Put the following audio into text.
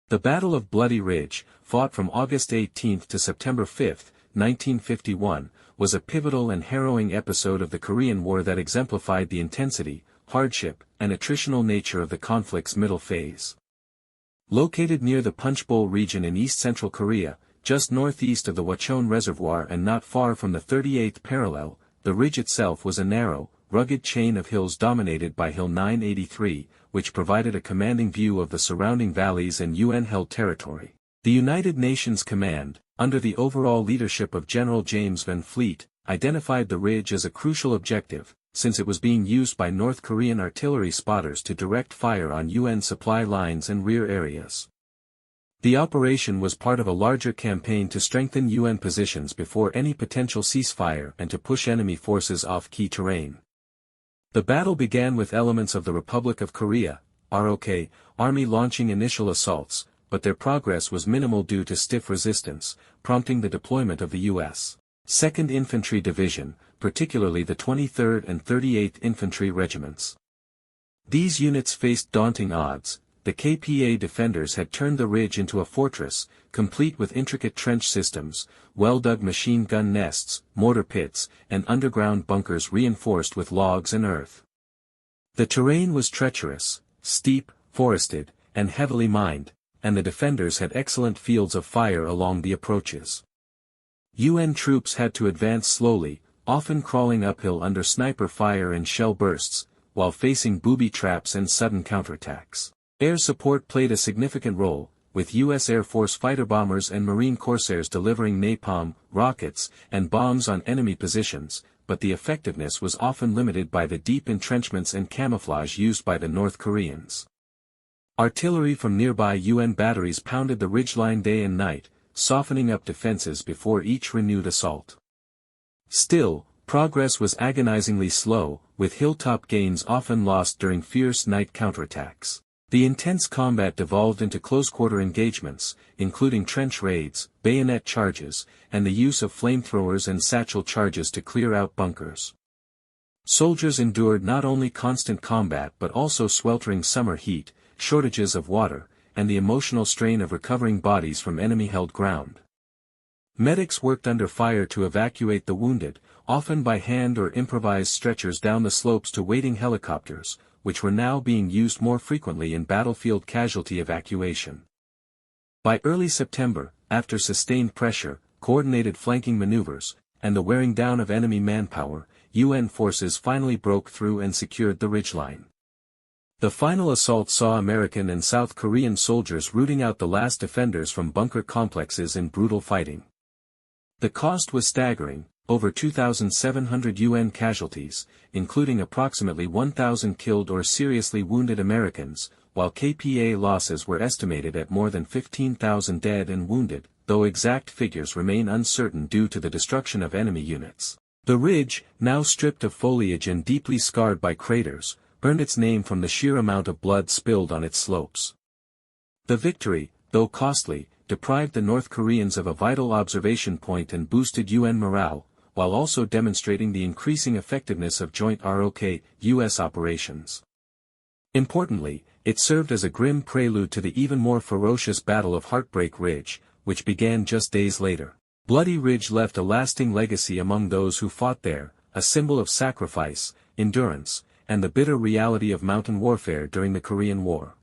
The Battle of Bloody Ridge, fought from August 18 to September 5, 1951, was a pivotal and harrowing episode of the Korean War that exemplified the intensity, hardship, and attritional nature of the conflict's middle phase. Located near the Punchbowl region in east-central Korea, just northeast of the Hwacheon Reservoir and not far from the 38th parallel, the ridge itself was a narrow, rugged chain of hills dominated by Hill 983, which provided a commanding view of the surrounding valleys and UN-held territory. The United Nations Command, under the overall leadership of General James Van Fleet, identified the ridge as a crucial objective, since it was being used by North Korean artillery spotters to direct fire on UN supply lines and rear areas. The operation was part of a larger campaign to strengthen UN positions before any potential ceasefire and to push enemy forces off key terrain. The battle began with elements of the Republic of Korea, ROK, Army launching initial assaults, but their progress was minimal due to stiff resistance, prompting the deployment of the U.S. 2nd Infantry Division, particularly the 23rd and 38th Infantry Regiments. These units faced daunting odds. The KPA defenders had turned the ridge into a fortress, complete with intricate trench systems, well-dug machine gun nests, mortar pits, and underground bunkers reinforced with logs and earth. The terrain was treacherous, steep, forested, and heavily mined, and the defenders had excellent fields of fire along the approaches. UN troops had to advance slowly, often crawling uphill under sniper fire and shell bursts, while facing booby traps and sudden counterattacks. Air support played a significant role, with U.S. Air Force fighter bombers and Marine Corsairs delivering napalm, rockets, and bombs on enemy positions, but the effectiveness was often limited by the deep entrenchments and camouflage used by the North Koreans. Artillery from nearby UN batteries pounded the ridgeline day and night, softening up defenses before each renewed assault. Still, progress was agonizingly slow, with hilltop gains often lost during fierce night counterattacks. The intense combat devolved into close-quarter engagements, including trench raids, bayonet charges, and the use of flamethrowers and satchel charges to clear out bunkers. Soldiers endured not only constant combat but also sweltering summer heat, shortages of water, and the emotional strain of recovering bodies from enemy-held ground. Medics worked under fire to evacuate the wounded, often by hand or improvised stretchers down the slopes to waiting helicopters, which were now being used more frequently in battlefield casualty evacuation. By early September, after sustained pressure, coordinated flanking maneuvers, and the wearing down of enemy manpower, UN forces finally broke through and secured the ridgeline. The final assault saw American and South Korean soldiers rooting out the last defenders from bunker complexes in brutal fighting. The cost was staggering, over 2,700 UN casualties, including approximately 1,000 killed or seriously wounded Americans, while KPA losses were estimated at more than 15,000 dead and wounded, though exact figures remain uncertain due to the destruction of enemy units. The ridge, now stripped of foliage and deeply scarred by craters, earned its name from the sheer amount of blood spilled on its slopes. The victory, though costly, deprived the North Koreans of a vital observation point and boosted UN morale, while also demonstrating the increasing effectiveness of joint ROK-US operations. Importantly, it served as a grim prelude to the even more ferocious Battle of Heartbreak Ridge, which began just days later. Bloody Ridge left a lasting legacy among those who fought there, a symbol of sacrifice, endurance, and the bitter reality of mountain warfare during the Korean War.